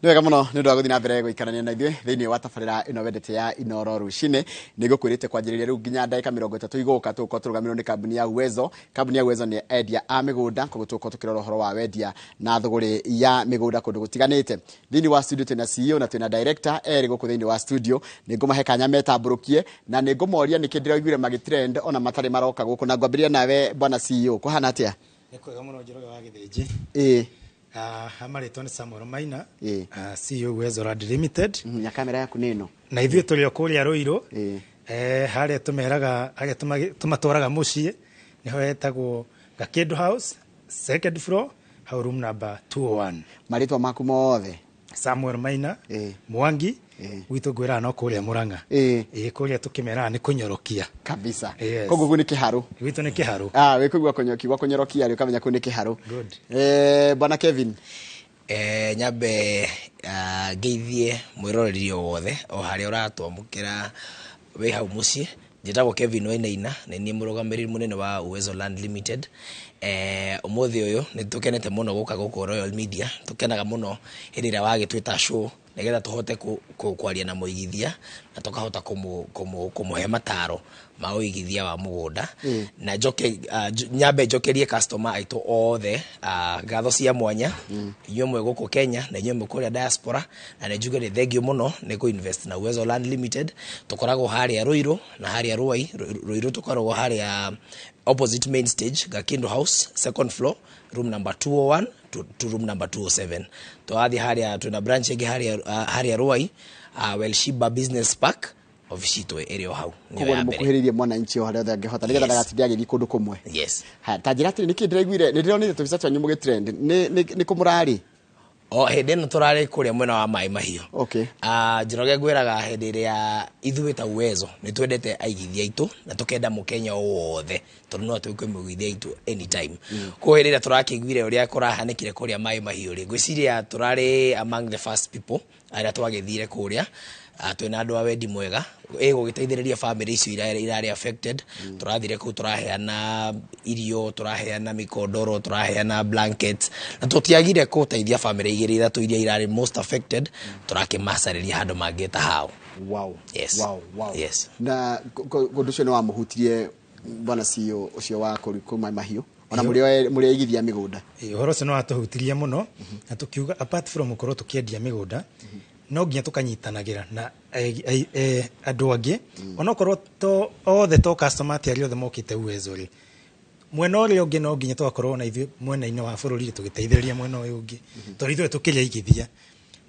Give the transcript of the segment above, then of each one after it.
Wega muno ni ndu aguthina mbere guikarania na ithuĩ thiini wa tabarĩra ino wendete ya Inoro Rucini nigukwirite kwanjĩrĩria rĩu nginya ndagĩka 30 igoka tuko turugamirwo ni kambuni ya Uwezo. Kambuni ya Uwezo ni endia a migunda koguo tuko tukirora horo wa wendia na thogori ya migunda kundu gutiganite. Thiini wa studio tena CEO na tena director eri guku thiini wa studio nigumahe kanya metamburukie na nigumoria nikindiraiguire magitrend ona matari maroka guku na ngwambiria nawe bwana CEO kuhana atia? Nikwega muno Njoroge wa Githĩnji. Amaritwo ni Samuel Maina, CEO Uwezo Land Limited. Ya kamera yaku nino. Na ithuĩ tũrĩ o kũrĩa Rũirũ. Harĩa tũmeraga harĩa tũmatwaraga mũciĩ niho hetagwo Gakindu House, second floor, room number 201. Maritwa maku mothe. Samuel Maina, Mwangi, gwitũ ngwĩra no kũrĩa Mũrang'a. Kũrĩa tũkĩmeraga nĩ kũnyorokia kabisa. Koguo nĩ kĩharu. Gwitũ nĩ kĩharu. We kũigua kũnyorokia rĩ ũkamenya kũ nĩ kĩharu. Bwana Kevin. Nyambe ngeithie mwĩroreri wothe o harĩa ũratwamũkĩra wĩ hau mũciĩ. Njĩtagwo Kevin Wainaina na niĩ mũrũgamĩrĩri mũnene wa Uwezo Land Limited. Ũmũthĩ ũyũ nĩ tũkenete mũno gũka gũkũ Royal Media. Tũkenaga mũno hĩndĩ ĩrĩa wagĩtwĩta show nigetha tũhote kwaria na mũigithia na tũkahota kũmũhe mataro ma ũigithia wa mũgũnda. Na nyambe njokerie customer aitũ othe ngatho cia mwanya inyuĩ mwe gũkũ Kenya na inyuĩ mwe kũrĩa diaspora, na nĩ njuge nĩ thengio mũno nĩ kũ-invest na Uwezo Land Limited. Tũkoragwo harĩa Rũirũ na harĩa Rũirũ tũkoragwo harĩa opposite main stage Gakindu House, second floor, room number 201 to room number 207. Twathi harĩa tuna branch ĩngĩ harĩa Ruai, Welshiba Business Park, office to area hau. Koguo nĩ mũkuhĩrĩirie mwananchi o harĩa othe angĩhota nĩgetha ndagatinde agĩthiĩ kũndũ kũmwe. Yes. Ta njĩra atĩ nĩkĩ ndĩraiguire nĩ ndĩronire tũbica twanyu mũgĩtrend nĩ kũmũrarĩ. Hĩndĩ ĩno tũrarĩ kũrĩa mwena wa Maĩ Mahiũ. Okay. Njoroge ngwĩraga hĩndĩ ĩrĩa ithuĩ ta Uwezo nĩ twendete aigithia aitũ na tũkenda Mũkenya wothe tondũ no tũikwe mũigithia aitũ anytime. Kwa hĩndĩ ĩrĩa tũrakĩiguire ũrĩa kũrahanĩkire kũrĩa Maĩ Mahiũ rĩ, ngwĩciria tũrarĩ among the first people arĩa twagĩthire kũrĩa. Twĩna andũ a wendi mwega gũgĩteithĩrĩria family icio irarĩ affected. Tũrathire kũu tũraheana irio, tũraheana mĩkondoro, tũraheana blankets na tũtiagire gũteithia family igĩrĩ ithatũ iria irarĩ most affected. Tũrakĩmacarĩria handũ mangĩta hao. Wow. Yes. Wow. Yes. Na kũndũ ũcio nĩ wamũhutirie bwana CEO ũcio wa Maĩ Mahiũ ona mũrĩ aigithia mĩgũnda. Ũhoro ũcio no watũhutirie mũno na tũkiuga apart from gũkorwo tũkĩendia mĩgũnda no nginya tukanyitanagĩra na andũ angĩ onokorwo othe to customer arĩa othe mokĩte Uwezo rĩ, mwena ũrĩa ũngĩ no nginya twakorwo na ithuĩ mwena-inĩ wa bũrũri tũgĩteithĩrĩria mwena ũyũ ũngĩ tondũ ithuĩ tũkĩrĩa igithia.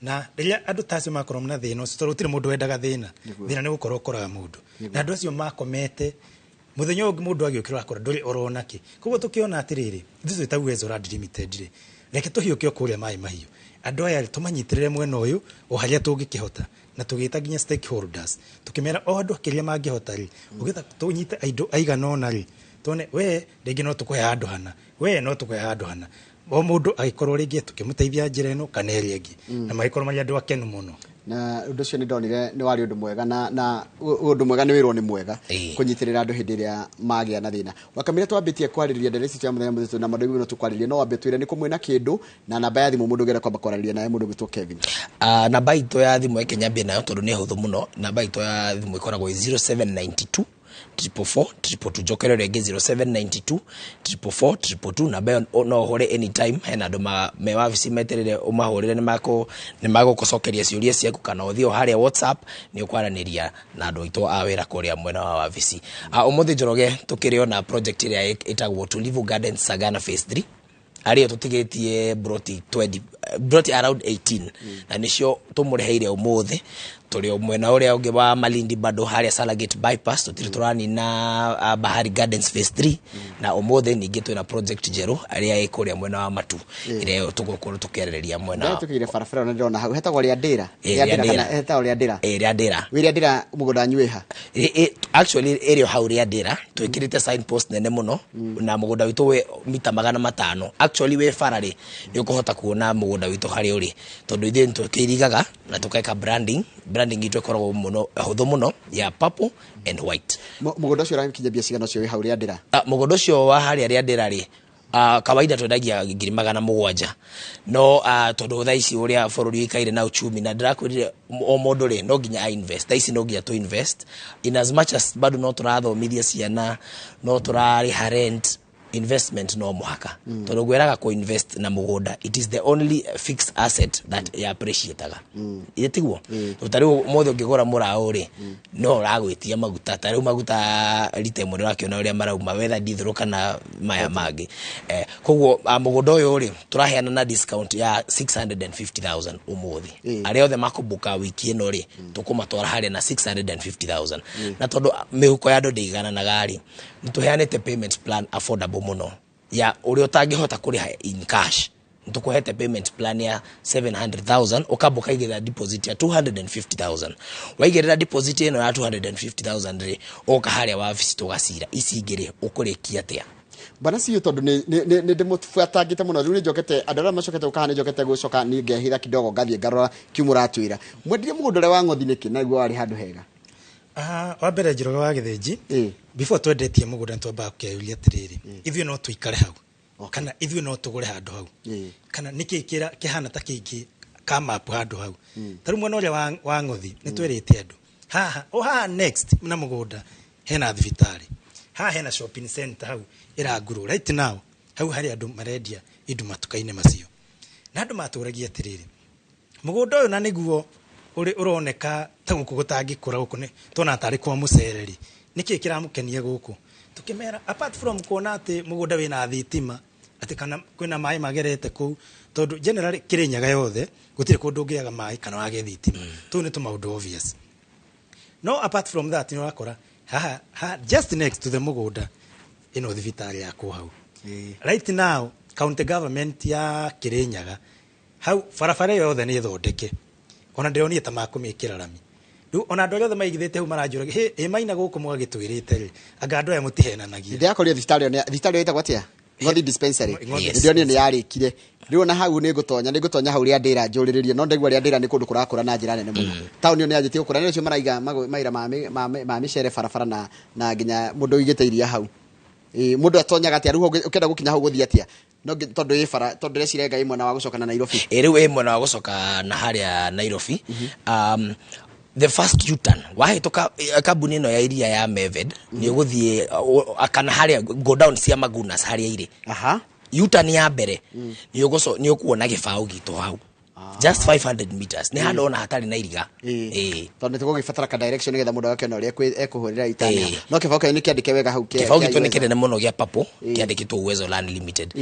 Na rĩrĩa andũ tacio makorwo na thĩna ũcio tondũ gũtirĩ mũndũ wendaga thĩna nĩ gũkorwo ũkoraga mũndũ na andũ acio makomete muthenya ũngĩ mũndũ agĩũkĩra akora ndũrĩ orona kĩ. Koguo tũkĩona atĩrĩrĩ ithuĩ ta Uwezo Land Limited rĩ, reke tũhiũke kũrĩa Maĩ Mahiũ andũ aya tũmanyitirĩre mwena ũyũ o harĩa tũngĩkĩhota na tũgĩta nginya stakeholders tũkĩmera o andũ kĩrĩa mangĩhota rĩ ũgĩtha tũnyite aindo aigana ona rĩ tone we rĩngĩ no tũkũhe handũ hana, we no tũkũhe handũ hana, o mũndũ agĩkorwo rĩngĩ tũkĩmũteithia njĩra ĩno kana ĩrĩa ĩngĩ na magĩkorwo marĩ andũ akenu mũno. Na ũndũ ũcio nĩ ndonire nĩ warĩ ũndũ mwega na ũndũ mwega nĩ wĩrwo nĩ mwega kũnyitĩrĩra andũ hĩndĩ ĩrĩa magĩa na thĩna. Wakamire twambĩtie kwarĩrĩria ndereci cia mũthenya mũthitũ na maũndũ no tũkwarĩrĩria no wambe twĩre nĩ kwĩna kĩndũ na namba ya thimũ mũndũ ũngĩenda kwamba kwarĩrĩria nawe mũndũ gwĩtwo Kevin. Namba itũ ya thimũ ĩkenyambia nayo tondũ nĩ hũthũ mũno. Namba itũ ya thimũ ĩkoragwo 0792 444 jokero rege 0792 444 na be no hore anytime. Hena andũ me wabici meterere umahurire nĩ magũkũcokeria ciũria ciaku kana ũthio harĩa WhatsApp nĩ ũkwaranĩria na andũ aitũ a wĩra kũrĩa mwena wa wabici. Ũmũthĩ Njoroge tũkĩrĩ na project ĩrĩa ĩtagwo Tulivu Gardens Sagana phase 3 arĩa tũtigĩtie broti around 18 na nĩcio tũmũreheire ũmũthĩ tũrĩ mwena ũrĩa ũngĩ wa Malindi bado harĩa Salagate bypass tũtirĩ tũrani na Bahari Gardens phase 3 na ũmũthĩ ningĩ twĩna project njerũ arĩa ĩkũrĩa mwena wa Matu ĩrĩa tũgũkorwo tũkĩarĩrĩria mwena tũkĩire barabara na ndĩrona hau hetagwo rĩa Ndĩra hetagwo rĩa Ndĩra rĩa Ndĩra wĩrĩa Ndĩra mũgũnda nyuĩha actually area hau rĩa Ndĩra twĩkĩrĩte signpost nene mũno na mũgũnda witũ wĩ mita 500 actually wĩ bararĩ nĩ ũkũhota kuona mũgũnda witũ harĩa ũrĩ tondũ ithuĩ tũkĩirigaga na tũkaeka branding itu ĩkoragwo mũno hũthũ mũno ya purple and white. Mũgũnda ũcio ũrakinyia mbia cigana ũcio wĩ hau rĩa Ndĩra? Mũgũnda ũcio wa harĩa rĩa Ndĩra rĩ kawaida twendagia 700 no tondu thaa ici uria bururi ikaire na uchumi na ndirakwirire o mundu ri no nginya invest thaa ici no nginya to invest in as much as bado no turathomithia ciana no turari rent investment no muhaka tondu gweraga ko invest na mugunda it is the only fixed asset that ya appreciataga itiguo utari mothe ngigora murao ri no ragwitia maguta tari maguta rite muri wakiona uria marauma wether dithro kana maya mangi koguo mugunda uyu ri turaheana na discount ya 650,000 umuthi aria othe makubuka wiki ino ri tukumatwara haria na 650,000 na tondu mihuko ya andu ndigana na gari nituheanite payment plan affordable muno ya uri utangihota kuriha in cash ntukuhete payment plan ya 700,000 ukabuka igera deposit ya 250,000 waigera deposit ino ya 250,000 ri ukaharia wa office tugacira ici igire ukurikia atia bana siyo tondu ni ndimufuatangite muno riu ni njokete andara macokete ukahane njokete gucoka ni ngehitha kidogo ngathie ngarora kimuratwira mwendire mugundore wa ngothi niki naguo wari handu hega wa mbere Njoroge wa Githinji before twendetie mugunda twamba kuyuria atiriri ithuĩ no tuikare hau kana ithuĩ no tugure handu hau kana niki kihana ta kingi ka map handu hau taru mwena uria wa ngothi ni twirite andu haha next na mugunda hena thibitari hena shopping center hau iraguru right now hau hari andu marendia indu matukaine macio na andu maturagia atiriri mugunda uyu na niguo uri uroneka ta guku gutangikura guku ni tona tari kwa mucereri niki kiramukenia guku tukimera apart from kuona ati mugunda wina thitima ati kana kwina mai magerete ku tondu generally Kirinyaga yothe gutire kundu ngiaga mai kana wage thitima tu ni tumaundu obvious no apart from that ni wakora just next to the mugunda ino thibitari ya ku hau right now county government ya Kirinyaga hau farafara yothe ni thondeke ona ndironi ta makumikira rami riu ona andu othe maigithite hu maranjuraga maina guku mwagitwirite ri anga andu aya mutihenanagia ndi akoria thibitari ita gwatia ngothi dispensary ndio ni yarikire riu ona hau ni ngutonya hau ria ndira njuriririe no ndigwa ria ndira ni kundu kurakura na njira nene muno tauni ni ajitie kura nicio maraiga maira ma micere farafara na nginya mundu igiteiria hau mundu atonyaga atia riu ukenda gukinya hau guthia atia no tondu ifara tondu recirenga imwe na wa gucoka na Nairobi riu imwe na wa gucoka na haria Nairobi the first U-turn wahituka kambuni no ya iria ya Meved ni guthie akana haria go down cia Magunas haria iri U-turn ya mbere ni ukuona gibao gitu hau just 500 meters ni hando ona hatari na iriga tondu tugugibatara ka direction getha mundu wake no ria ekuhurira itania no kibao kene ni kiandike wega hau kibao gitu ni kinene muno gia papo kiandikitwo Uwezo Land Limited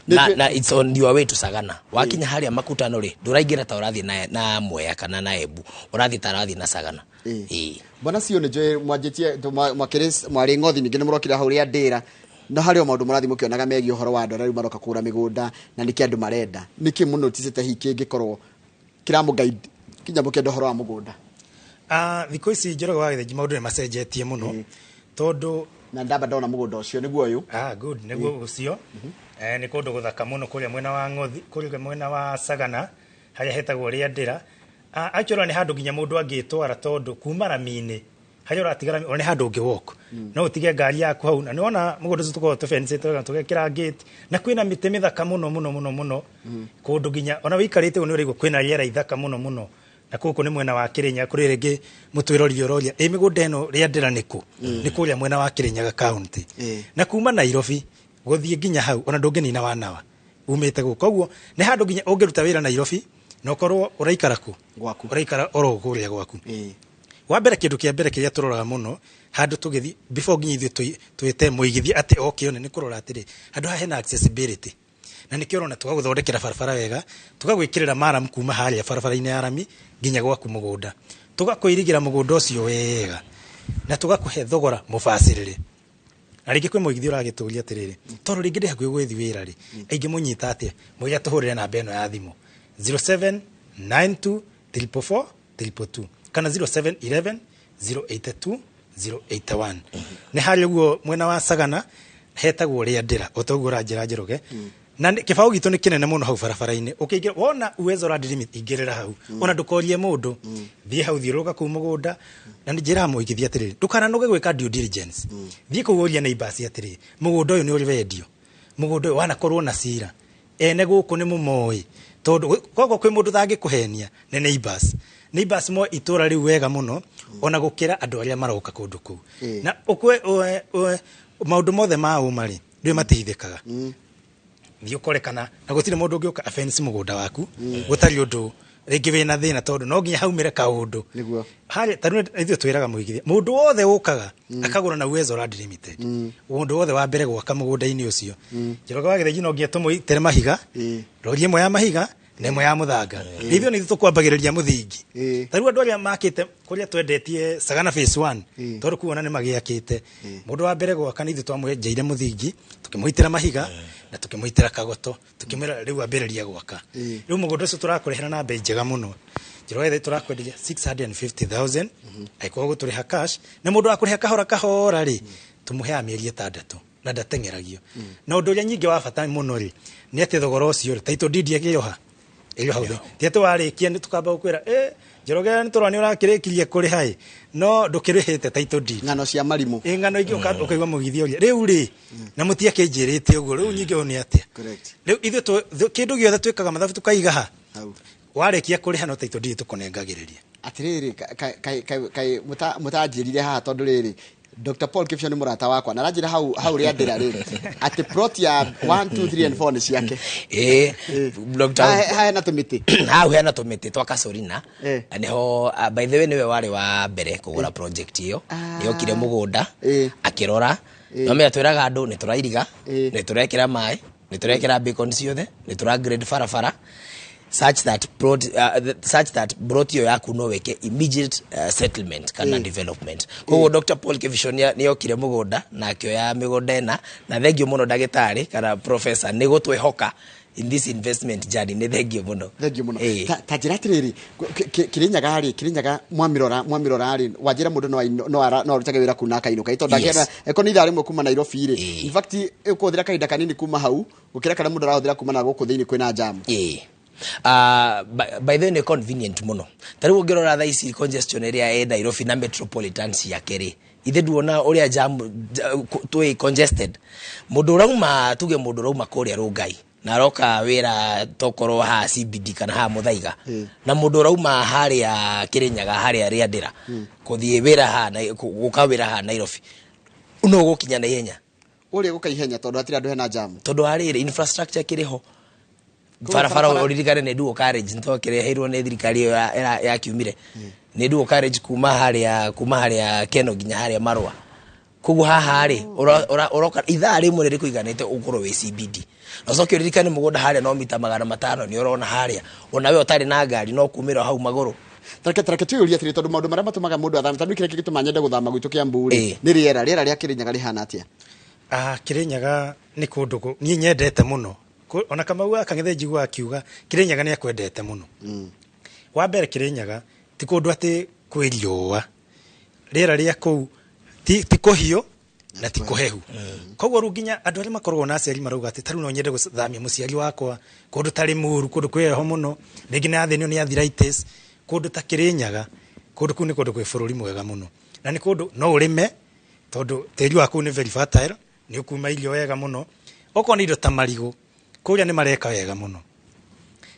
na it's on your way to Sagana wakinya haria makutano ri nduraingira ta urathi na Mwea kana na Embu urathi tarathi na Sagana bona cio ni njoe mwanjitie makiris mwari ngothi ningi ni murokira hau ria ndira no hario maundu marathi mukionaga megi uhoro wa andũ riu maroka kura migunda na niki andu marenda niki muno tisite hiki ngikorwo kiramu guide kinya mukenda uhoro wa mugunda thikũ ici Njoroge wa Githinji maundu ni macenjetie muno tondu na ndamba ndona mugunda ucio niguo uyu good niguo ucio ni kundu guthaka muno kuria mwena wa ngothi kuria mwena wa Sagana haria hetagwo ria ndira actually ni handu nginya mundu angitwara tondu kuma Ramini hayo ratigara one handu ngi walk no utige ngari yaku hau na ni ona mugunda tuko to fence tugekira gate na kwina mite mithaka muno kundu ginya ona wikarite ni urigwo kwina riera ithaka muno na kuku ni mwena wa Kirinyaga kuri ringi mutwirori ororia migunda eno ria ndira niku ni kuria mwena wa Kirinyaga county na kuma Nairobi guthie ginya hau ona ndunginina wanawa umite guko guo ni handu ginya ungiruta wira Nairobi no korwo uraikara ku gwaku uraikara oro kuria gwaku wa mbere kindu kia mbere kiria turoraga muno handu tugithi before nginya ithu twite muigithi ati okione ni kurora atiri handu ha hena accessibility na nikio rona tugaguthondekera barabara wega tugagwikirira maram kuma haria barabara-ini ya rami nginya gwaku mugunda tugakuirigira mugunda ucio wega na tugakuhe thogora mubacirire na ringi kwi muigithi uragituria atiriri tondu ringi ndi hakuhi gwithi wira ri aingi munyita atia muiya tuhurire namba eno ya thimu 0792 444 222 kana 0711 082 081 ni hari guo mwena wa Sagana hetagwo ria ndira utogura njira Njoroge na kibao gitu ni kinene muno hau barabara-ini ukiingira wona Uwezo Land Limit ingirira hau ona ndukorie mundu thie hau thiuruka ku mugunda na njira muigithia atiri ndukana nuge gwika due diligence thie kuuria neighbors atiri mugunda uyu ni uri wendio mũgũnda ũyũ wanakorwo na cira ene gũkũ nĩ mũmoĩ tondũ koguo kwĩ mũndũ thangĩkũhenia nĩ neighbors mo itũra rĩu wega mũno ona gũkĩra andũ arĩa maroka kũndũ kũu na maũndũ mothe ma ũmarĩ rĩu mateithĩkaga thiĩ ũkore kana na gũtirĩ mũndũ ũngĩũka afensi mũgũnda waku gũtarĩ ũndũ rĩngĩ wĩna thĩna tondũ no nginya haumĩre kaũndũ harĩ tarĩ ithuĩ twĩraga mũigithia mũndũ wothe ũkaga akagũra na Uwezo Land Limited mũndũ wothe wa mbere gwaka mũgũnda-inĩ ũcio Njoroge wa Gĩthĩnji no nginya tũmũitere mahiga rori ĩmwe ya mahiga na ĩmwe ya mũthanga ithuĩ nĩ tũkwambagĩrĩria mũthingi tarĩu andũ arĩa makĩte kũrĩa twendetie Sagana phase 1 tondũ kuona nĩ magĩakĩte mũndũ wa mbere gwaka nĩ ithuĩ twamwenjeire mũthingi tũkĩmũitĩra mahiga na tũkĩmũitĩra kagoto tũkĩmwĩra rĩu ambĩrĩria gwaka rĩu mũgũnda ũcio tũrakũrehera na bei njega mũno Njoroge tũrakwenderia 650,000 aikwo gũtũrĩha cash na mũndũ wa kũrĩha kahora rĩ tũmũheaga mĩeri 6 na ndateng'eragio na ũndũ ũrĩa nyingĩ wa bata mũno rĩ nĩ atĩ thogora ũcio title deed ĩgĩoha hau ti atĩ warĩkia nĩ tũkamba gũkwĩra Njoroge nĩ tũrona nĩ ũrakĩrĩkirie kũrĩha no ndũkĩrĩhĩte title deed ng'ano cia marimũ ng'ano ingĩ ũkaigua mũgithia ũrĩa rĩu rĩ na mũtiakĩnjĩrĩte ũguo rĩu nyingĩ nĩ atĩa rĩu ithuĩ kĩndũ gĩothe twĩkaga mathabu tũkaiga ha warĩkia kũrĩha no title deed tũkũnengagĩrĩria atĩrĩrĩ kai mũtanjĩrire haha tondũ rĩrĩ Dr. Paul Kipsang ni murata wakwa na ranjira hau ria ndira ri ati plot ya 1 2 3 and 4 ni ciake Dr. ha na tumiti ha hena tumiti twa Kasorina aniho by the way niwe wari wa mbere kugura project iyo ni okire mugunda akirora no me atwiraga andu ni turairiga ni turekira mai ni turekira beacon ciothe ni tura grade farafara such that brought yo yaku no weke immediate settlement kana development koguo Dr. Paul Kipsang ni okire mugunda na akioya migunda ena na thengio muno ndagitari kana professor ni gutwehoka in this investment journey ni thengio muno ta njira tiriri kirinyaga mwamirora ri wajira mundu no rutage wira kuna kainuka itondagera eko ni thari mwe kuma Nairobi ri in fact ukuthira kahinda kanini kuma hau ukira kana mundu arahuthira kuma na guku thiini kwina jam by the way convenient muno tariu ngirora tha ici congestion area Nairobi na metropolitan cia keri ithe duona uria jam twi congested mundu rauma tuge mundu rauma kuria Rungai na roka wira tokoro ha CBD kana ha Muthaiga na mundu rauma haria Kirinyaga haria Riandira kuthie wira ha na guka wira ha Nairobi uno gukinya na ihenya uri guka ihenya tondu atira andu hena jam tondu hari infrastructure kiriho farafara oririkane ne duo carriage ntokere heirwo ne thirikari ya kiumire ne duo carriage kuma haria Keno ginya haria Marwa kugu haha ri oroka ithaa rimwe riri kuiganite ukoro we CBD nocoke oririkane mugunda haria no mita 500 ni urona haria ona we otari na ngari no kumira hau maguru tareke tuyuria tiri tondu maundu maria matumaga mundu athama tandu kire gituma nyende guthama gwitu Kiamburi ni riera ria Kirinyaga rihana atia Kirinyaga ni kundu ni nyendete muno ona Kamau akang'ethe njigua akiuga Kirinyaga ni akwendete muno wa mbere Kirinyaga ti kundu ati kwiriua riera ria kuu ti kuhio na ti kuhehu koguo runginya andu arĩa makoragwo na aciari marauga ati taru no nyende guthamia muciari wakwa kundu tari muru kundu kweho muno ringi na athenio ni arthritis kundu ta Kirinyaga kundu kuu ni kundu kwe bururi mwega muno na ni kundu no urime tondu tĩri waku ni very fertile ni ukuma irio wega muno oko ni indo ta marigo kuria ni mareka wega muno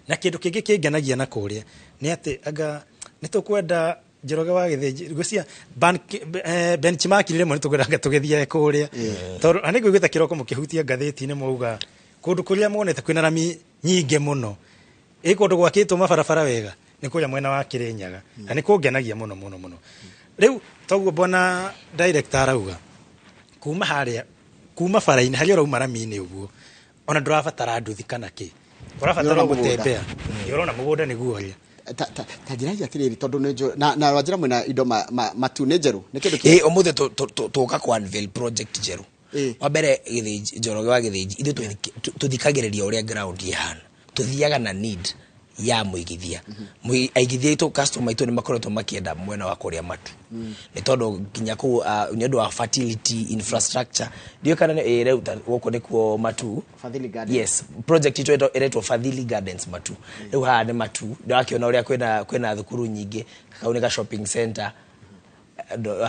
na kindu kingi kingenagia na kuria ni ati anga ni tukwenda Njoroge wa Gĩthĩnji gucia benchmark rimwe ni tugeranga tugethia kuria tondu ani gwita kiroko mukihutia ngatheti ni muuga kundu kuria monete kwina rami nyinge muno kundu gwakitwo mabarabara wega ni kuria mwena wa Kirinyaga na ni kungenagia muno riu toguo bona director arauga kuma faraini haria rauma rami-ini uguo ona ndurabatara nduthi kana ki urabatara gutembea urona mugunda ni guoria ta njira ya tiriri tondu na wajira mwena indo matu ne jeru ni kindu omuthe tuka kwa unveil project jeru wa mbere Gĩthĩnji Njoroge wa Gĩthĩnji ithu tuthikagĩrĩria uria ground ihana tuthiaga na need ya muigithia aigithia itu customer itu ni makoretwo makienda mwena wa kuria matu ni tondu nginya ku ni undu wa fertility infrastructure ndio kana reuta goko ni kuo matu Fadhili Gardens yes project itu eretwo Fadhili Gardens matu riu ha ni matu ndio akiona uria kwena thukuru nyingi kauneka shopping center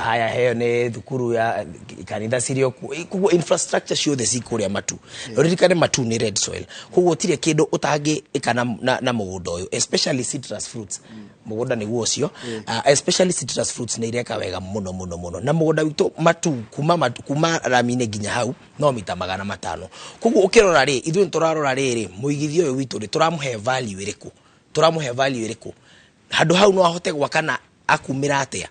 haya heo ne thukuru ya kanitha cirio kuguo infrastructure ciothe cikuria matu ririkane matu ni red soil kuguo tire kindu utangi ikana na mugunda uyu especially citrus fruits mugunda ni guo cio especially citrus fruits ni ireka wega muno na mugunda witu matu kuma ramine ginya hau no mita 500 kuguo ukirora ri ithu turarora riri muigithio uyu witu ri turamuhe value iriku handu hau no ahote gwakana akumira atia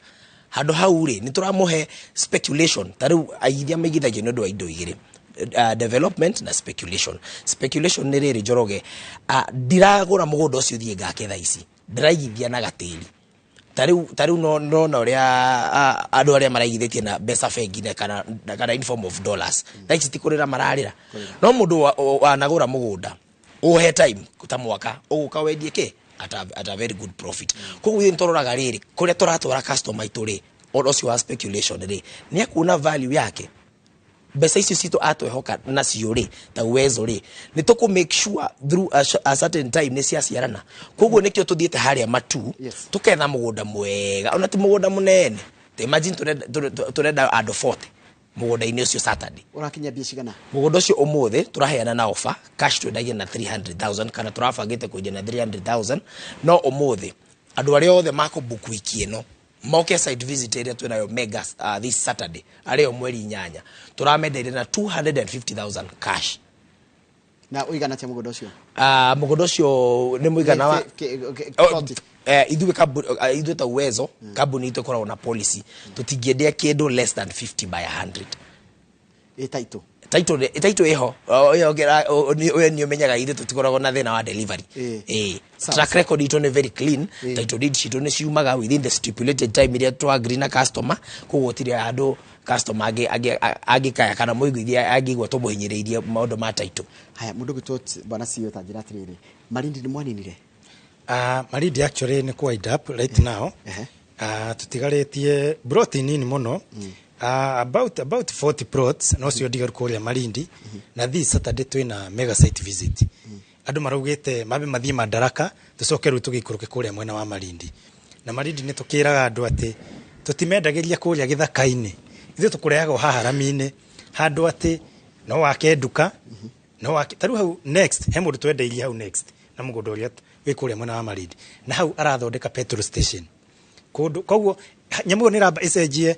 handu hau ri ni turamuhe speculation tariu aigithia maigithagia no ndo indo igiri development na speculation ni riri Njoroge ndiragura mugunda ucio thie ngake tha ici ndiraigithia na gatiri tariu no ria andu aria maraigithitie na mbeca bengi kana in form of dollars tha ici tikurira mararira no mundu wanagura mugunda uhe time ta mwaka uguka wendie ke at a very good profit kuguo yin tororaga riri kuria turatwara customer ituri ocio wa speculation ri ni akuna value yake mbeca icio cito atwehoka nacio ri ta Uwezo ri ni tuku make sure through a certain time ni ciaciarana kuguo nikio tuthiete haria matu tuketha mugunda mwega ona ti mugunda munene te imagine turenda ando 40 mugunda-ini ucio Saturday urakinya bia cigana mugunda ucio umuthi turaheana na offer cash twendagia na 300,000 kana turabangite kuja na 300,000 no umuthi andu aria othe makubuku wiki ino moke site visit area twenayo mega this Saturday ario mweri 8 turamendeire na 250,000 cash na uigana tia mugunda ucio mugunda ucio ni muigana wa ithuĩ ta Uwezo kambuni itu koragwo na policy tutingĩendia kĩndũ less than 50 by 100 title iho ni umenyaga ithuĩ tutikoragwo na thĩna wa delivery track record itu ni very clean title deed citu ni ciumaga within the stipulated time iria tu agree na customer kuguo tiri andu customer agikaya kana muiguithia agigwa tumuhinyireirie maundu ma title haya mundu gitu bwana CEO ta njira atiriri Malindi ni mwaninire Malindi actually ni quite up right now tutigaritie plot nini muno about 40 plots no cio ndigaru kuria Malindi na this Saturday twina mega site visit andu marugite mabe mathie Madaraka tucoke ru tugikuruke kuria mwena wa Malindi na Malindi ni tukiraga andu ati tutimendagiria kuria githaka-ini ithu tukureaga haha Ramine handu ati no wake nduka no wake taru hau next he mundu twendeirie hau next na mugunda uria wikuria mwena wa Malindi na hau arathondeka petrol station kundu koguo nyamugo ni ramba icenjie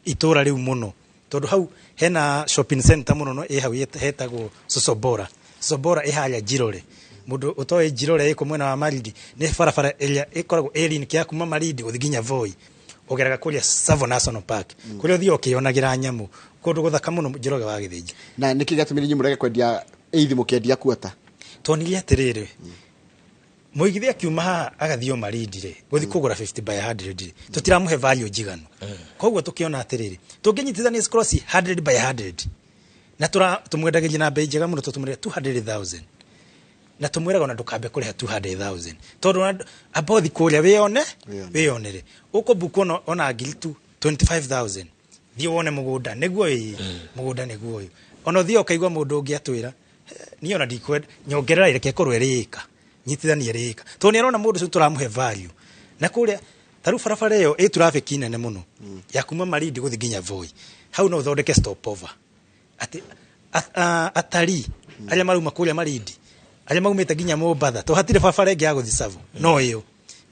itura riu muno tondu hau hena shopping center muno no hau hetagwo Sosobora iharia Njirore mundu utoe Njirore iko mwena wa Malindi ni barabara iria ikoragwo eri nikia kuma Malindi uthiginya Voi ogeraga kuria Savo National Park kuria uthio ukionagira nyamu kundu guthaka muno Njoroge wa Githinji na niki gatumiri nyimurege kwendia eithi mukendia kuota toniria atiriri muigithia kiuma agathio Malindi ri guthi kugura 50 by 100 tutiramuhe value njiganu koguo tukiona atiriri tunginyitithania cross 100 by 100 na tumwendagiria na bei njega muno tutumire 200,000 na tumwiraga ona ndukambe kuriha 200,000 tondu abothi kuria wionere ukubuku ona ngiri 25,000 thio wone mugunda niguo mugunda niguo uyu ona thio kaigwa mundu ungi atwira ni ona ndikwenda nyongerera ireke korwo erika nyitithania rika to ni arona mundu turamuhe value na kuria taru barabara iyo traffic nene muno ya kuma Malindi guthi ginya Voi hau no thondeke stopover ati atari aria maruma kuria Malindi aria maumite ginya Mombatha to hatire barabara ingi ya guthi Savo no iyo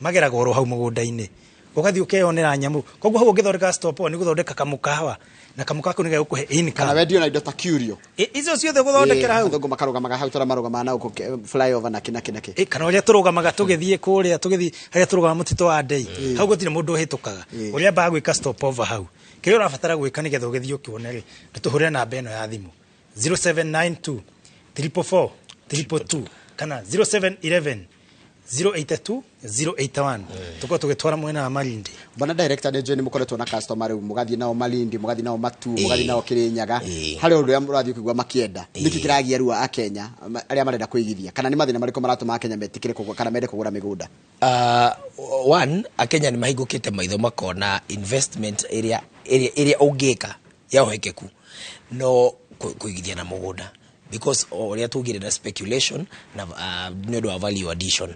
mageraga oro hau mugunda-ini ugathi ukeyonera nyamu koguo hau ungithondeka stopover ni guthondeka kamukawa na kamukawa ni gagukuhe income kana wendio na indo ta curio izo ciothe guthondekera hau thongo makarugamaga hau tora marugama na uko flyover na kina kana uria turugamaga tugithie kuria tugithi haria turugama mutito wa Ndei hau gutire mundu uhitukaga uria ba gwika stopover hau kirio urabatara gwika ni getho githio kionere tuhure namba eno ya thimu 0792 344 322 kana 0711 082 081 tuko tugitwara mwena wa Malindi bana director de journey mukoretwo na customer riu mugathie nao Malindi mugathie nao Matu mugathie nao Kirinyaga hari undu ya murathie kuigwa makienda niki kiragia riu a Kenya aria marenda kuigithia kana ni mathina mariko maratuma Kenya metikire kugwa kana mende kugura migunda one Kenya ni mahingukite maitho makona investment area ungika ya uhekeku no kuigithia na mugunda because oria tugire na speculation na nendo wa value addition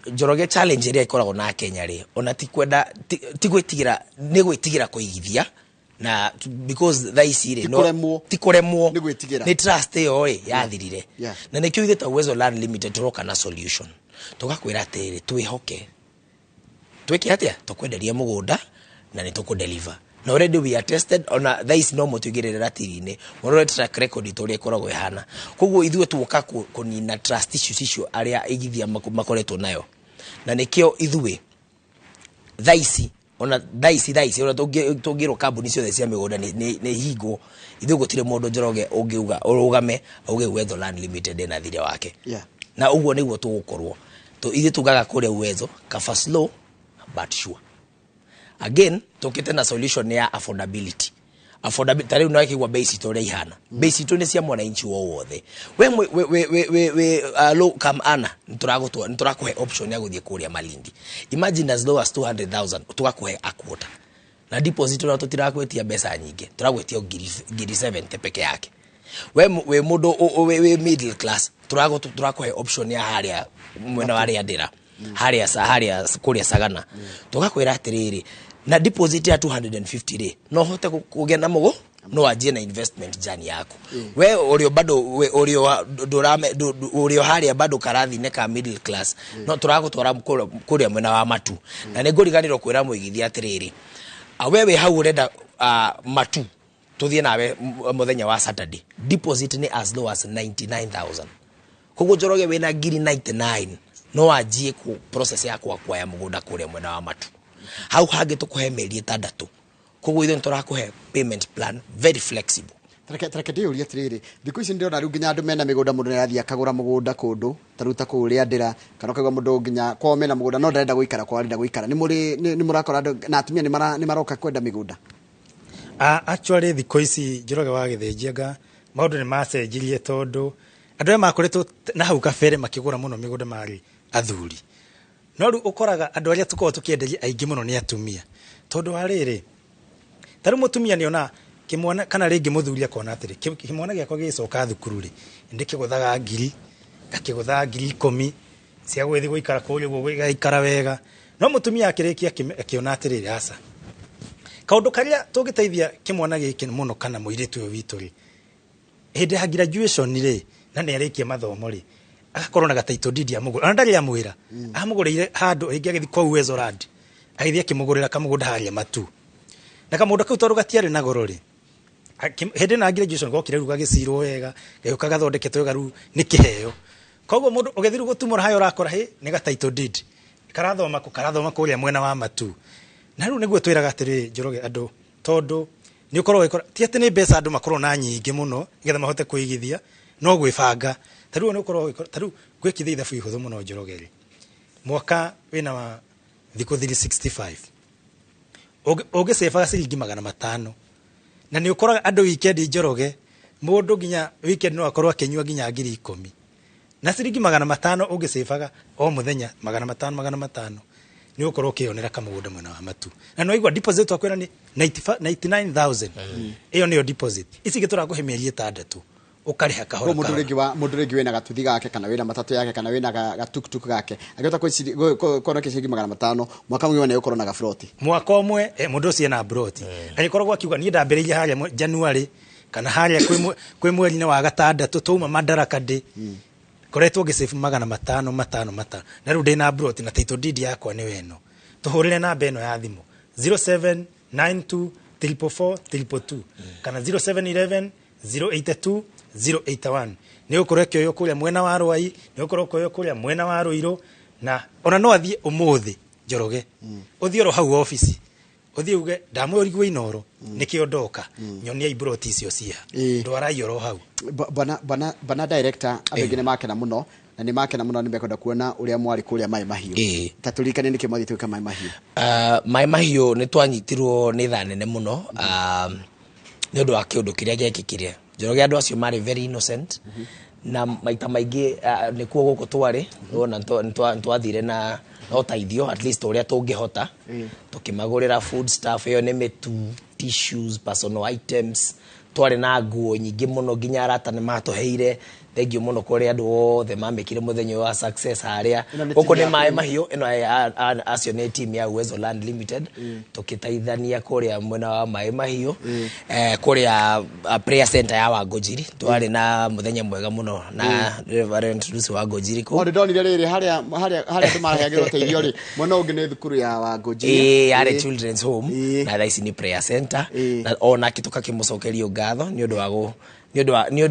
Njoroge challenge ĩrĩa ikoragwo na Kenya rĩ ona ti kwenda ti gwĩtigira nĩ gwĩtigira kũigithia na because tha ici rĩ no ti kuremwo nĩ trust yo rĩ yathirire na nĩkĩo ithe ta Uwezo Land Limited turoka na solution tugakwĩra atĩrĩ twĩhoke twĩke atĩa tukwenderia mũgũnda na nĩ tukudeliver na already we are tested ona tha ici no mũtũigĩrĩre ratiri-inĩ mũrore track record ĩtũrĩa ĩkoragwo ĩhana koguo ithuĩ tuoka kũnina trust issues icio arĩa igithia makoretwo nayo na nĩkĩo ithuĩ tha ici ona tha ici ona tũngĩrwo kambuni ciothe cia mĩgũnda nĩ hingo ithuĩ gũtirĩ mũndũ Njoroge ũngĩuga ũrũgame auge Uwezo Land Limited na thirĩ wake na ũguo nĩguo tũgũkorwo ithuĩ tugaga kũrĩa Uwezo kaba slow but sure again tokete na solution ya affordability tare no akigwa base itoria ihana base ito ne cia mwananchi wothe we low come ana nturakuhe option ya guthie kuria Malindi imagine as low as 200,000 tugakuhe a quarter na deposit na tutirakwĩtia mbeca nyingĩ turagwĩtia ngiri 70 peke yake we mundu we middle class turakuhe option ya haria mwena wa ndĩra haria kuria Sagana tugakwĩra atiriri na deposit ya 250 rĩ no hote kugĩa na mũgo no ajie na investment journey yako we urio bado we urio haria bado karathi ne ka middle class no turagutwara kuria mwena wa Matu na nĩ ngũriganĩrwo kwĩra mũigithia atiriri we hau urenda Matu tuthie nawe muthenya wa Saturday deposit ni as low as 99,000 koguo Njoroge wena ngiri 99 no ajie ku process yako ya mũgũnda kuria mwena wa Matu hau hangĩ tukuhe mĩeri 6 koguo ithuĩ tũrakuhe payment plan very flexible Tareke ndiuria atiriri thikũ ici ndĩrona rĩu nginya andũ mena mĩgũnda mũndũ nĩarathiĩ akagũra mũgũnda kũndũ taruta kũrĩa ndĩra kana kaigwa mũndũ nginya kwa mena mũgũnda no ndarenda gũikara kwa arenda gũikara nĩ mũrakora andũ na atumia nĩ maroka kwenda mĩgũnda actually thikũ ici Njoroge wa gĩthĩnjianga maũndũ nĩ macenjirie tondũ andũ makoretwo na hau kabere makĩgũra mũno mĩgũnda marĩ athuri no rĩu ũkoraga andũ arĩa tũkoragwo tũkĩenderia aingĩ mũno nĩ atumia tondũ wa rĩrĩ tarĩ mũtumia nĩ ona kĩmwana kana rĩngĩ mũthuri akona atĩrĩ kĩmwana gĩakwa gĩcoka thukuru rĩ ndĩkĩgũthaga ngiri ngakĩgũtha ngiri 10 cia gwĩthi gũikara kũrĩa ũguo gũikara wega no mũtumia akĩrĩkia akĩona atĩrĩ aca kaũndũ karĩa tũngĩteithia kĩmwana gĩkĩ mũno kana mũirĩtu ũyũ witũ rĩ hĩndĩ ya graduation rĩ na nĩ arĩkia mathomo rĩ agakorwo na gataito didi ya mũgũra ona ndarĩ amwĩra amũgũrĩire handũ ĩngĩ agĩthi kwa Uwezo Land agĩthi akĩmũgũrĩra kamũgũnda harĩa Matu na kamũgũnda kau tondũ gatiarĩ na goro rĩ hĩndĩ na graduation gokire rĩu gagĩcirwo wega gĩũka gathondeketwo wega rĩu nĩ kĩheo koguo mũndũ ũgĩthiĩ gũtumũra hayo ũrakora nĩ gataito didi karathoma kũrĩa mwena wa Matu na rĩu nĩguo twĩraga atĩrĩ Njoroge andũ tondũ nĩ ũkorwo ti atĩ nĩ mbeca andũ makorwo na nyingĩ mũno nĩgetha mahote kũigithia no gwĩbanga tarĩu nĩ ũkorwo tarĩu gwĩkithia ithabu ihũthũ mũno Njoroge rĩ mwaka wĩna wa thikũ 365 ũgĩcebaga ciringi 500 na nĩ ũkoraga andũ weekend Njoroge mũndũ nginya weekend no akorwo akĩnyua nginya 10,000 na ciringi 500 ũgĩcebaga o mũthenya 500 nĩ ũkorwo ũkĩonera kamũgũnda mwena wa Matu na no igua deposit wakwĩra ni 99,000 ĩyo nĩyo deposit ici gĩtũrakũhe mĩeri 6 ukariha kahora mũndũ rĩngĩ wĩna gatuthi gake kana wĩna matatũ yake kana wĩna gatuktuk gake agĩota kũona kĩcingi 500 mwaka mũgima nĩ ũkorwo na gafloti mwaka ũmwe mũndũ ũcio na broti agĩkorwo akiuga niĩ ndambĩrĩirie harĩa January kana harĩa kwĩ mweri-inĩ wa 6 tuma Madaraka Day koretwo ngĩsave 500 na rĩu ndĩna broti na title deed yakwa nĩ weno tũhũrĩre namba ĩno ya thimũ 0792444422 kana 0711082081 nĩ ũkorwo kĩoyo kũrĩa mwena wa Rwai nĩ ũkorwo kĩoyo kũrĩa mwena wa Ruiru na ona no athiĩ ũmũthĩ Njoroge ũthiĩ ro hau office ũthiĩ uge ndamũrigwo Inoro nĩkĩo ndoka nyonia ibroti icio cia ndwarai ro hau bana director abegene makena mũno na nĩ makena mũno nĩ mekwenda kuona ũrĩa mwari kũrĩa Mai Mahiũ tatũrikane nĩkĩ mwathi twĩka Mai Mahiũ Mai Mahiũ nĩ twanyitirwo nĩ tha nene mũno nĩ ũndũ wa kĩũndũ kĩrĩa gĩekĩkire Njoroge andũ acio marĩ very innocent na maita maingĩ nĩkuo gũkũ twarĩ wona twathire na ũteithio at least ũrĩa tũngĩhota tukimagũrĩra food stuff ĩyo nĩ mĩtu tissues personal items twarĩ na nguo nyingĩ mũno nginya arata nĩ matũheire thank you muno kuri andu othe mamekire muthenyo wa success haria guku ni mai mahiu ino acio ni team ya Uwezo Land Limited tukitaithania kuri mwena wa mai mahiu kuri prayer center ya Wangojiri twari na muthenya mwega muno na Reverend Lucy Wangojiri ko ndonire riri haria tumaraheagirwo teithio ri mwena ungi ni thukuru ya Wangojiri yare children's home na thaisi ni prayer center na ona kituka kimucokerio ngatho ni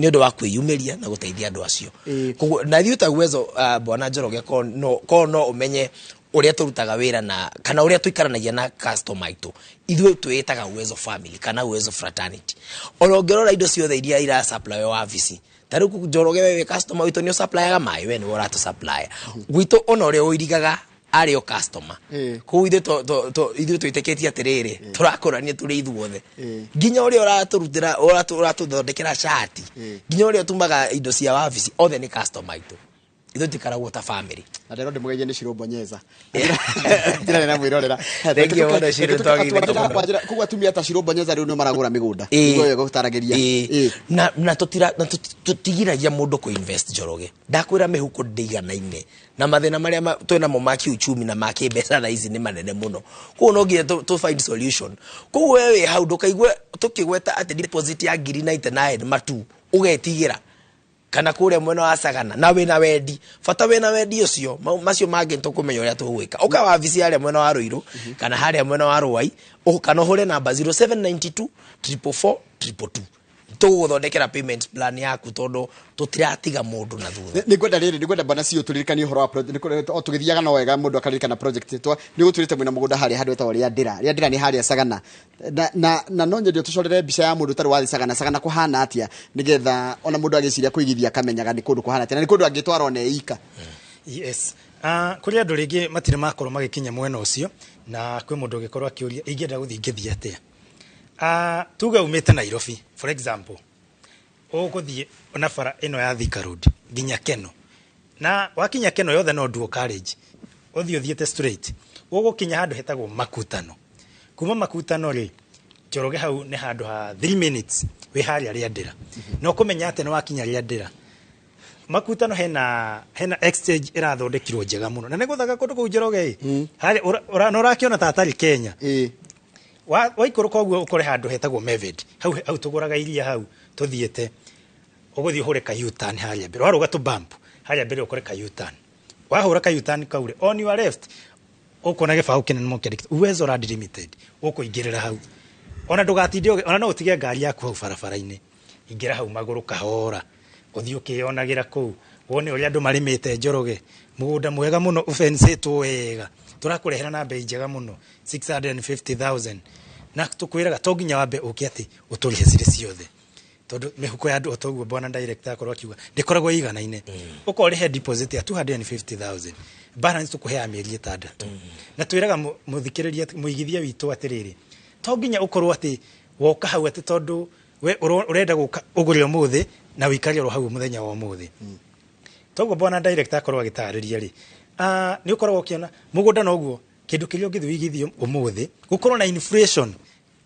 undu wa kwiyumiria na guteithia andu acio na thiu ta Uwezo bwana Njoroge ko no umenye uria turutaga wira na kana uria tuikaranagia na customer itu ithuĩ twitaga Uwezo family kana Uwezo fraternity orongerora indo ciothe iria ira supply wa office taruku Njoroge wewe customer witu ni supply ga mai we ni ora tu supply gwitu ona uria uirigaga ari o customer ku ithuĩ twiteketie atiriri turakorania turi ithuothe nginya uria uraturutira uratuthondekera shati nginya uria tumaga indo cia office othe ni customer itu ithuĩ tikaragwo ta family ndero ndimugeithie ni Shirũ Bonyeza ndira na mwirorera thank you muno Shirũ twagithie kugu atumia ta Shirũ Bonyeza riu no maragura migunda igo gutarageria na tutigiragia mundu ku invest Njoroge ndakwira mihuko ndiganaine na mathina maria twina mo maki uchumi na maki mbeca na ici ni manene muno kuo no ngiye to find solution kugu wewe hau ndukaigue tukigweta ati deposit ya 99 matu ugetigira kana kuria mwena wa Sagana na wina wendi fata wina wendi ucio macio mangi tukumenya uria tugwika uka wa office yaria mwena wa Ruiru kana haria mwena wa Ruai ukana hore namba 0792 444 222 tuguthondekera payment plan yaku tondu tutiratiga mundu na thutha ni gwenda bana cio turirikani horo wa project o tugithiaga no wega mundu akaririkana project twa ni guturite mwina mugunda haria handu etwa ria ndira ni haria Sagana na no nyedio tucorere mbica ya mundu tari wa Sagana kuhana atia nigetha ona mundu agiciria kuigithia kamenyaga ni kundu kuhana atia na ni kundu angitwara ne ika yes kuri andu ringi matire makoro magikinya mwena ucio na kwi mundu gikorwa akiuria ingenda guthingithia atia tuga umete Nairobi for example uguthie ona bara ino ya Thika Road nginya Keno na wakinya Keno yothe no duo carriage uthiothiete straight ugukinya handu hetagwo Makutano kuma Makutano ri Njoroge hau ni handu ha 3 minutes we haria ria ndira no kumenya ate no wakinya ria ndira Makutano hena exchange irathondekirwo njega muno na neguthaga kundu ku Njoroge haria urakiona tatari Kenya waikuru koguo ukore handu hetagwo Meved hau tuguraga iria hau tuthiete uguthie hore ka U-turn haria mbere waruga tu bump haria mbere ukore ka U-turn wahura ka U-turn kaure on your left ukona gibao kinene mo kiri Uwezo Land Limited ukuingirira hau ona ndugatinde ona no utige ngari yaku hau barabara-ini ingira hau maguru kahora uthie ukionagira ku wone uria andu marimite Njoroge mugunda mwega muno ufensetwo wega turakurehera na bei njega muno 650,000 na tukwiraga to nginya wambe ukiati uturihe cire ciothe tondu mihuko ya andu otoguo bwana director akorwo akiuga ndikoragwo iganaine ukorihe deposit ya 250,000 balance tukuhea mieri 6 na twiraga muthikiriria muigithia witu atiriri to nginya ukorwo ati woka hau ati tondu we urenda guka ugurire muthi na wikaria ro hau muthenya wa muthi toguo bwana director akorwo agitariria ri ni ukorwo ukiona mugunda noguo kindu kirio ngithuigithio umuthi gukorwo na inflation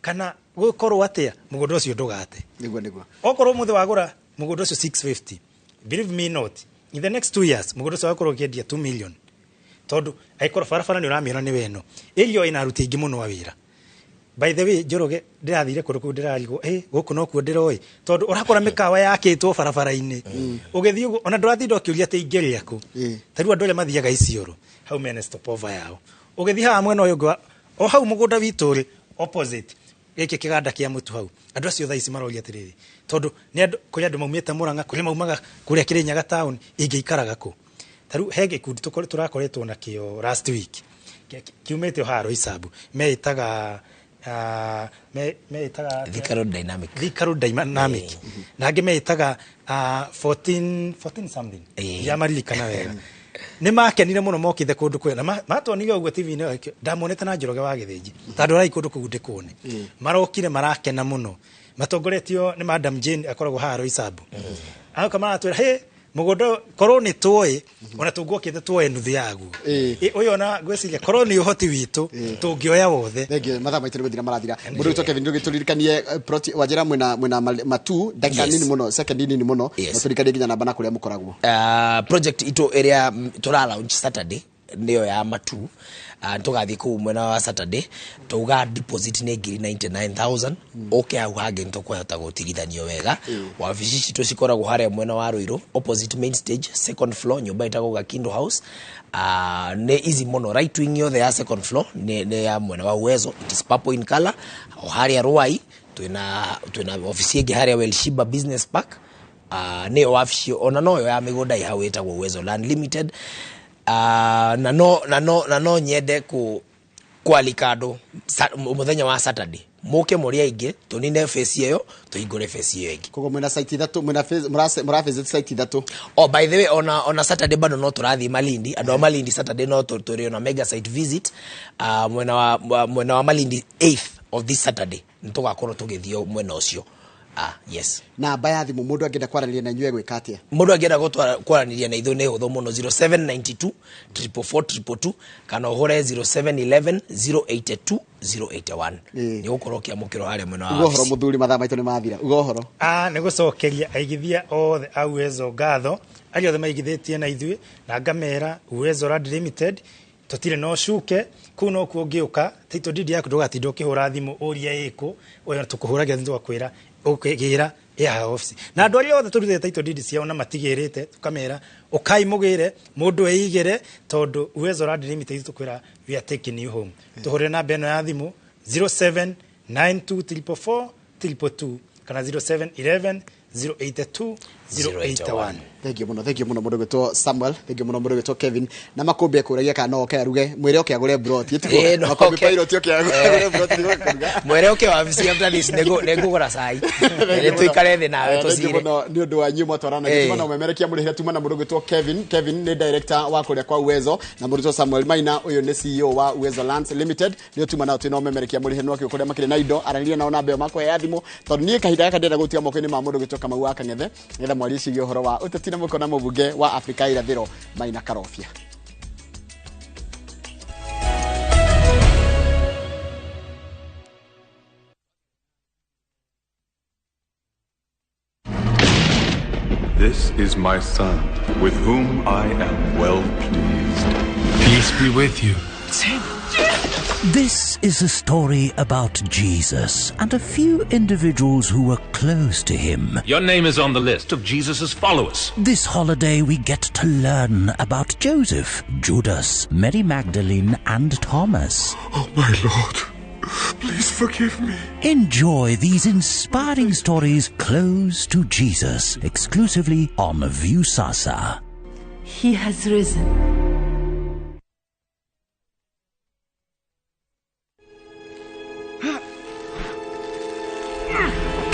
kana gukorwo atia mugunda ucio ndugate niguo okorwo muthi wagura mugunda ucio 650 believe me not in the next 2 years mugunda ucio wakorwo kiendia 2 million tondu aikoro farafara ni uramiona ni weno ilio ina ruti ingi muno wa wira by the way Njoroge ndirathire kundu ndirarigo guku no ku ndiroi tondu urakora mikawa yakitwo barabara-ini ugithii ona nduratinda ukiuria ati ingeria ku tariu andu aria mathiaga Isiolo hau mene stopover yao ugithii ha mwena uyu ngwa o hau mugunda wituri opposite giki kiganda kia mutu hau andu acio thaisi maroria atiriri tondu ni andu kuri andu maumite Murang'a kuri maumaga kuria Kirinyaga town ingiikaraga ku tariu hege kundi turakoretwo na kio last week kiumete haro isabu meitaga meitaga Thika Road Dynamic na ange meitaga 14 something ya maririkana wega ni makenire muno mokithe kundu kwena matonire uguo TV ni ndamonete na Njoroge wa Githinji tondu rai kundu kugunde kune marokire marakena muno matongoretio ni Madam Jane akoragwo haro isabu aho kama atwira mugondo korwo ni tuoe ona tungokite tuoe nuthu yaguo uyo na gweciria korwo ni uhoti witu tungioya wothe thengio mathaa maitũ nĩ gũthira marathira mũndũ witũ Kevin gĩtũririkanie wajira mwena matu dakika nini muno second nini muno mũtũririkanie nginya namba na kũrĩa mũkoragwo project ito area tura launch Saturday ndio ya matu tugathie ku mwena wa Saturday tuga deposit ni 99,000 okay au hage ntokwahota gutigithanio wega wabici citu cikoragwo haria mwena wa Ruiru opposite main stage second floor nyumba itagwo Gakindo House ne easy mono right wing yothe ya second floor ne ya mwena wa Uwezo it is purple in color o haria Ruai twina ofisi ingi haria Welshiba Business Park ne wabici ona noyo ya migunda ihawetagwo Uwezo Land Limited na no nyende kwalika andu muthenya wa Saturday muke muri aingi tunine face iyo tuingure face iyo ingi kogo mwena site ithatu mura visit site ithatu by the way ona Saturday bado no turathi Malindi andu Malindi Saturday no turi on mega site visit mwena wa Malindi 8th of this Saturday ntugakorwo tugithio mwena ucio yes na baadhi mundu angenda kwaranĩria na inyuĩ gwĩka atĩa mundu angenda kwaranĩria na ithuĩ nĩ hũthũ mũno 0792 444 kana ũhũre 0711 082 081 nĩ gũkorwo kĩamũkĩro harĩa mwena wa ũhoro mũthuri mathaa maitũ nĩ mathira ũhoro nĩ gũcokeria aigithia othe a Uwezo ngatho arĩa othe maigithĩtie na ithuĩ na ngamera Uwezo Land Limited tutire no shuke kuno kuongĩũka tito didi yaku ndũgatinda ũkĩhũra thimũ ũria ĩkũ oya tũkũhũragia thimũ twakwĩra ukigira ya office na andu aria othe turuthe title deed ciao na matigirite tukamera ukai mugire mundu eigire tondu Uwezo Land Limited tukwira we are taking you home tuhore na beno ya thimu 0792444222 kana 0711 082 081 thank you muno mundu gitwo Samuel thank you muno mundu gitwo Kevin na makumbe kuragia kana oke aruge mwire oke agure brot yetiko makumbe pilot oke agure brot kuruga mwire oke wa visi after this nego gora sai ele tuikare thi nawe tucire ni undu wa nyumo twarana gituma na umemerekia muri tuma na mundu gitwo Kevin ni director wa kuria kwa Uwezo na mundu gitwo Samuel Maina uyu ni CEO wa Uwezo Lands Limited ni tuma na twina umemerekia muri heno akio kuria makire na indo araniria na ona mbeo makwa ya thimu tondu ni kahinda kadenda gutia moko-ini ma mundu gitwo Kamau wa Kang'ethe ngetha mwari cigi uhoro wa uteti na muko na mubunge wa Afrika irathiro Maina Karofia. This is my son, with whom I am well pleased. Peace be with you. This is a story about Jesus and a few individuals who were close to him. Your name is on the list of Jesus' followers. This holiday we get to learn about Joseph, Judas, Mary Magdalene and Thomas. Oh, my Lord, please forgive me. Enjoy these inspiring stories close to Jesus, exclusively on Viusasa. He has risen.